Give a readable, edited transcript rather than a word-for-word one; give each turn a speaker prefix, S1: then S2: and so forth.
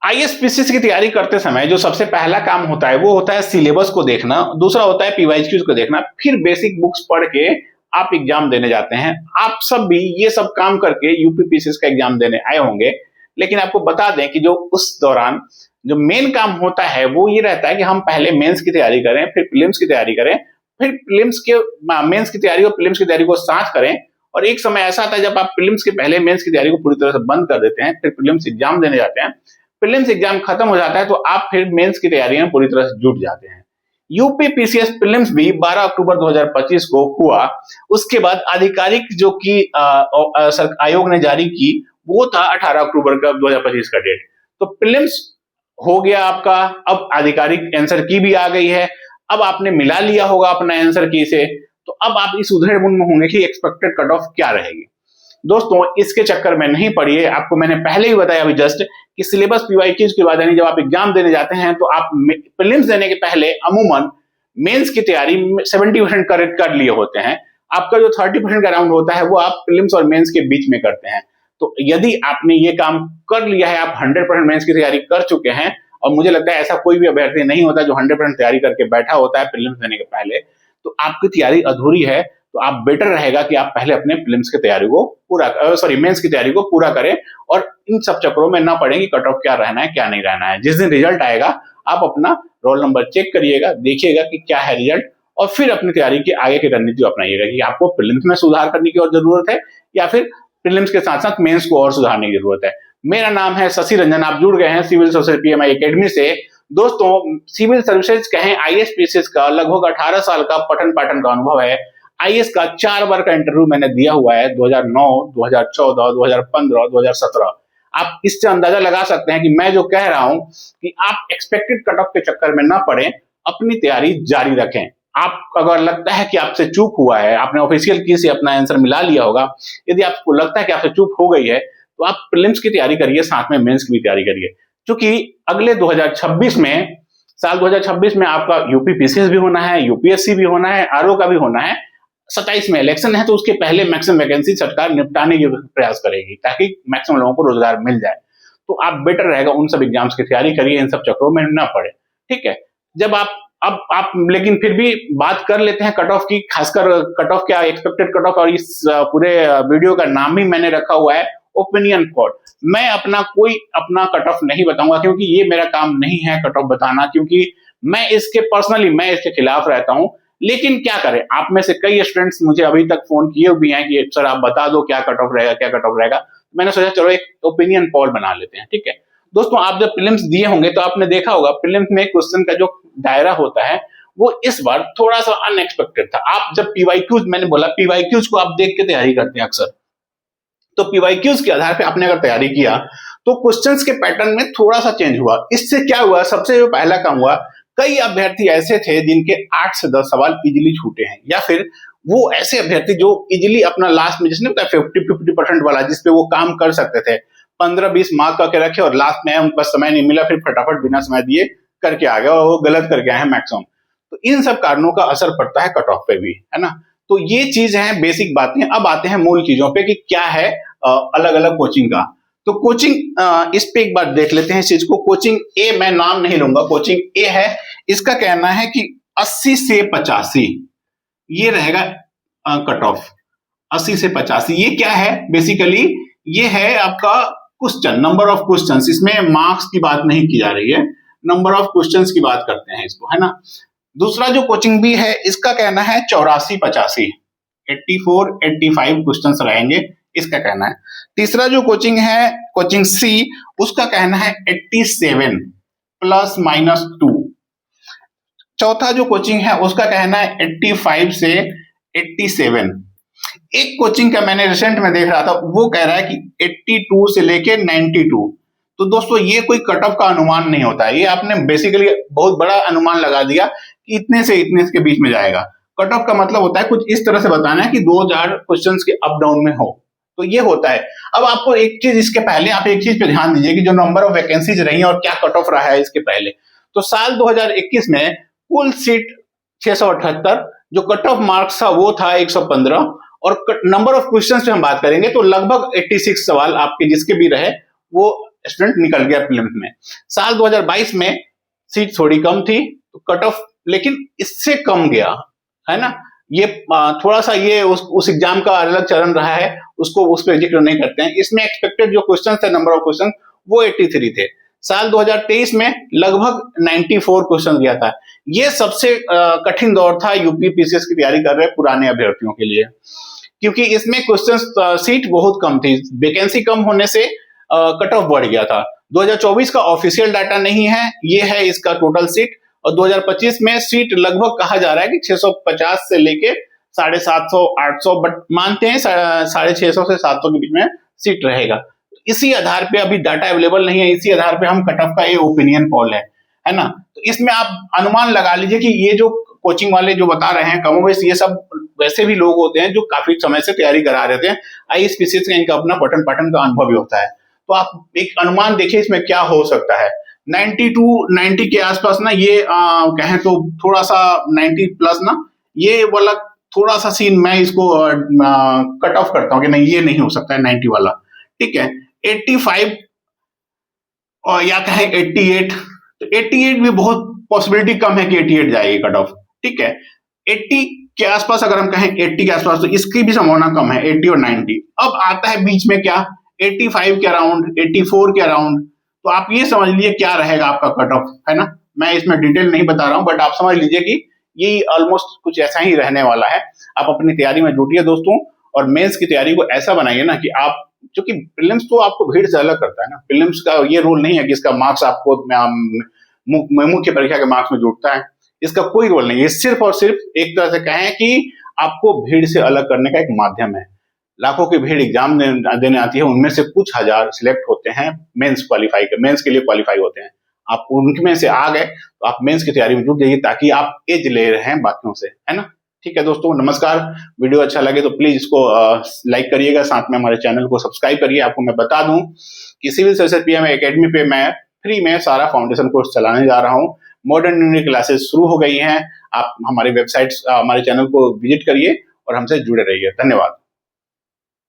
S1: आईएसपीसीएस की तैयारी करते समय जो सबसे पहला काम होता है वो होता है सिलेबस को देखना, दूसरा होता है पीवाईक्यूज को देखना, फिर बेसिक बुक्स पढ़ के आप एग्जाम देने जाते हैं। आप सब भी ये सब काम करके यूपीपीसीएस का एग्जाम देने आए होंगे, लेकिन आपको बता दें कि जो उस दौरान जो मेन काम होता है वो ये रहता है कि हम पहले मेंस की तैयारी करें, फिर प्रीलिम्स की तैयारी करें, फिर प्रीलिम्स के मेंस की तैयारी और प्रीलिम्स की तैयारी को साथ करें। और एक समय ऐसा आता है जब आप प्रीलिम्स के पहले मेंस की तैयारी को पूरी तरह से बंद कर देते हैं, फिर प्रीलिम्स एग्जाम देने जाते हैं, प्रीलिम्स एग्जाम खत्म हो जाता है तो आप फिर मेंस की तैयारी में पूरी तरह से जुट जाते हैं। यूपीपीसीएस प्रीलिम्स भी 12 अक्टूबर 2025 को हुआ। उसके बाद आधिकारिक जो कि आयोग ने जारी की वो था 18 अक्टूबर का 2025 का डेट। तो प्रीलिम्स हो गया आपका, अब आधिकारिक आंसर की भी आ गई है, अब आपने मिला लिया होगा अपना आंसर की से, तो अब आप इस उधेड़-बुन में होंगे कि एक्सपेक्टेड कट ऑफ क्या रहेगी। दोस्तों इसके चक्कर में नहीं पड़िए, आपको मैंने पहले ही बताया अभी जस्ट कि सिलेबस पीवाईक्यूज के बाद यानी जब आप एग्जाम देने जाते हैं तो आप प्रीलिम्स देने के पहले अमूमन मेंस की तैयारी 70% कर लिए होते हैं। आपका जो 30% का राउंड होता है वो आप प्रीलिम्स और मेंस के बीच में करते हैं। तो यदि आपने ये काम कर लिया है, आप 100% मेंस की तैयारी कर चुके हैं, और मुझे लगता है ऐसा कोई भी अभ्यर्थी नहीं होता जो 100% तैयारी करके बैठा होता है प्रीलिम्स देने के पहले, तो आपकी तैयारी अधूरी है। तो आप बेटर रहेगा कि आप पहले अपने प्रीलिम्स की तैयारी को मेंस की तैयारी को पूरा करें और इन सब चक्करों में ना पड़े कि कट ऑफ क्या रहना है क्या नहीं रहना है। जिस दिन रिजल्ट आएगा आप अपना रोल नंबर चेक करिएगा, देखिएगा कि क्या है रिजल्ट, और फिर अपनी तैयारी की आगे की रणनीति अपनाइएगा कि आपको प्रीलिम्स में सुधार करने की और जरूरत है या फिर प्रीलिम्स के साथ साथ मेंस को और सुधारने की जरूरत है। मेरा नाम है शशि रंजन, आप जुड़ गए हैं सिविल सर्विसेज पीएमआई एकेडमी से। दोस्तों सिविल सर्विसेज कहें आईएएस का लगभग 18 साल का पठन पाठन का अनुभव है। आईएएस का 4 बार का इंटरव्यू मैंने दिया हुआ है, 2009, 2014, 2015, 2017। आप इससे अंदाजा लगा सकते हैं कि मैं जो कह रहा हूं कि आप एक्सपेक्टेड कट ऑफ के चक्कर में ना पड़े, अपनी तैयारी जारी रखें। आप अगर लगता है कि आपसे चूक हुआ है, आपने ऑफिशियल की से अपना आंसर मिला लिया होगा, यदि आपको लगता है कि आपसे चूक हो गई है तो आप प्रीलिम्स की तैयारी करिए, साथ में मेंस की भी तैयारी करिए, क्योंकि अगले 2026 में साल 2026 में आपका यूपीपीसीएस भी होना है, यूपीएससी भी होना है, आरओ का भी होना है। 27 में इलेक्शन है तो उसके पहले मैक्सिमम वैकेंसी सरकार निपटाने की प्रयास करेगी ताकि मैक्सिमम लोगों को रोजगार मिल जाए। तो आप बेटर रहेगा उन सब एग्जाम्स की तैयारी करिए, इन सब चक्रों में ना पड़े, ठीक है। जब आप लेकिन फिर भी बात कर लेते हैं कट ऑफ की, खासकर कट ऑफ क्या, एक्सपेक्टेड कट ऑफ, और इस पूरे वीडियो का नाम ही मैंने रखा हुआ है ओपिनियन पोल। मैं अपना कट ऑफ नहीं बताऊंगा क्योंकि ये मेरा काम नहीं है कट ऑफ बताना, क्योंकि मैं इसके खिलाफ रहता हूं। लेकिन क्या करें, आप में से कई स्टूडेंट्स मुझे अभी तक फोन किए भी हैं कि सर आप बता दो क्या कट ऑफ रहेगा, क्या कट ऑफ रहेगा। मैंने सोचा चलो एक ओपिनियन पोल बना लेते हैं, ठीक है। दोस्तों आप जब प्रीलिम्स दिए होंगे तो आपने देखा होगा प्रीलिम्स में क्वेश्चन का जो दायरा होता है वो इस बार थोड़ा सा अनएक्सपेक्टेड था। आप जब पीवाईक्यूज, मैंने बोला पीवाईक्यूज को आप देख के तैयारी करते हैं अक्सर, तो पीवाईक्यूज के आधार पे आपने अगर तैयारी किया तो क्वेश्चंस के पैटर्न में थोड़ा सा चेंज हुआ। इससे क्या हुआ, सबसे जो पहला काम हुआ, कई अभ्यर्थी ऐसे थे जिनके 8 से 10 सवाल इजीली छूटे हैं, या फिर वो ऐसे अभ्यर्थी जो इजीली अपना लास्ट में जिसने बताया 50% वाला जिसपे वो काम कर सकते थे, 15-20 मार्क करके रखे और लास्ट में उनको समय नहीं मिला, फिर फटाफट बिना समय दिए करके आ गए और वो गलत करके आए हैं मैक्सिमम। तो इन सब कारणों का असर पड़ता है कट ऑफ पे भी, है ना। तो ये चीज है, बेसिक बातें। अब आते हैं मूल चीजों पे कि क्या है अलग अलग कोचिंग का। तो कोचिंग इस पे एक बार देख लेते हैं इस चीज को। कोचिंग ए, मैं नाम नहीं लूंगा, कोचिंग ए है, इसका कहना है कि 80 से 85 ये रहेगा कट ऑफ। 80 से 85 ये क्या है, बेसिकली ये है आपका क्वेश्चन, नंबर ऑफ क्वेश्चंस। इसमें मार्क्स की बात नहीं की जा रही है, नंबर ऑफ क्वेश्चंस की बात करते हैं इसको, है ना। दूसरा जो कोचिंग भी है इसका कहना है 84-85, 84-85 क्वेश्चंस रहेंगे, इसका कहना है। तीसरा जो कोचिंग है, कोचिंग सी, उसका कहना है 87 ±2। चौथा जो कोचिंग है उसका कहना है 85 से 87। एक कोचिंग का मैंने रिसेंट में देख रहा था, वो कह रहा है कि 82 से लेके 92। तो दोस्तों ये कोई कट ऑफ का अनुमान नहीं होता है, ये आपने बेसिकली बहुत बड़ा अनुमान लगा दिया कि इतने से इतने के बीच में जाएगा। कट ऑफ का मतलब होता है कुछ इस तरह से बताना है कि 2000 क्वेश्चंस के अप डाउन में हो, तो ये होता है। अब आपको एक चीज, इसके पहले आप एक चीज पे ध्यान दीजिए कि जो नंबर ऑफ वैकेंसीज रही और क्या कट ऑफ रहा है इसके पहले। तो साल 2021 में कुल सीट 678, जो कट ऑफ मार्क्स था वो था 115, और नंबर ऑफ क्वेश्चंस पे हम बात करेंगे तो लगभग 86 सवाल आपके जिसके भी रहे वो स्टूडेंट निकल गया प्रीलिम्स में। साल 2022 में सीट थोड़ी कम थी, तो कट ऑफ लेकिन इससे कम गया, है ना। ये थोड़ा सा ये उस एग्जाम का अलग चरण रहा है, उसको उस पर जिक्र नहीं करते हैं। इसमें एक्सपेक्टेड जो क्वेश्चन थे, नंबर ऑफ क्वेश्चन, वो 83 थे। साल 2023 में लगभग 94 क्वेश्चन गया था। ये सबसे कठिन दौर था यूपी पीसीएस की तैयारी कर रहे पुराने अभ्यर्थियों के लिए, क्योंकि इसमें क्वेश्चन सीट बहुत कम थी, वैकेंसी कम होने से कट ऑफ बढ़ गया था। 2024 का ऑफिशियल डाटा नहीं है, ये है इसका टोटल सीट, और 2025 में सीट लगभग कहा जा रहा है कि 650 से लेके 750 800, बट मानते हैं 650 से 700 के बीच में सीट रहेगा। इसी आधार पे अभी डाटा अवेलेबल नहीं है, इसी आधार पे हम कट ऑफ का ये ओपिनियन पोल है ना। तो इसमें आप अनुमान लगा लीजिए कि ये जो कोचिंग वाले जो बता रहे हैं कमोबेश ये सब वैसे भी लोग होते हैं जो काफी समय से तैयारी करा रहे थे। आईएएस पीसीएस का इनका अपना पठन पाठन का अनुभव भी होता है। तो आप एक अनुमान देखिए इसमें क्या हो सकता है। 90 के आसपास ना, ये कहें तो थोड़ा सा 90 प्लस ना, ये वाला थोड़ा सा सीन मैं इसको कट ऑफ करता हूँ कि नहीं, ये नहीं हो सकता है 90 वाला। ठीक है, 85 और या कहें 88, तो 88 भी बहुत पॉसिबिलिटी कम है कि 88 जाएगी कट ऑफ। ठीक है, 80 के आसपास अगर हम कहें 80 के आसपास, तो इसकी भी संभावना कम है, 80 और 90। अब आता है बीच में क्या, 85 के अराउंड, 84 के अराउंड। तो आप ये समझ लीजिए क्या रहेगा आपका कट ऑफ, है ना। मैं इसमें डिटेल नहीं बता रहा हूं, बट आप समझ लीजिए कि ये ऑलमोस्ट कुछ ऐसा ही रहने वाला है। आप अपनी तैयारी में जुटिए दोस्तों, और मेंस की तैयारी को ऐसा बनाइए ना कि आप, क्योंकि प्रीलिम्स तो आपको भीड़ से अलग करता है ना। प्रीलिम्स का ये रूल नहीं है कि इसका मार्क्स आपको मुख्य परीक्षा के मार्क्स में जुड़ता है, इसका कोई रोल नहीं है। सिर्फ और सिर्फ एक तरह से कहें कि आपको भीड़ से अलग करने का एक माध्यम है। लाखों की भीड़ एग्जाम देने आती है, उनमें से कुछ हजार सिलेक्ट होते हैं मेंस के लिए क्वालिफाई होते हैं। आप उनमें से आ गए तो आप मेंस की तैयारी में जुट जाइए, ताकि आप एज ले रहे हैं बाकियों से, है ना। ठीक है दोस्तों, नमस्कार। वीडियो अच्छा लगे तो प्लीज इसको लाइक करिएगा, साथ में हमारे चैनल को सब्सक्राइब करिए। आपको मैं बता दूं कि सिविल सर्विसेज पीएम एकेडमी पे मैं फ्री में सारा फाउंडेशन कोर्स चलाने जा रहा हूँ। मॉडर्न यूनिट क्लासेस शुरू हो गई हैं। आप हमारे वेबसाइट, हमारे चैनल को विजिट करिए और हमसे जुड़े रहिए। धन्यवाद।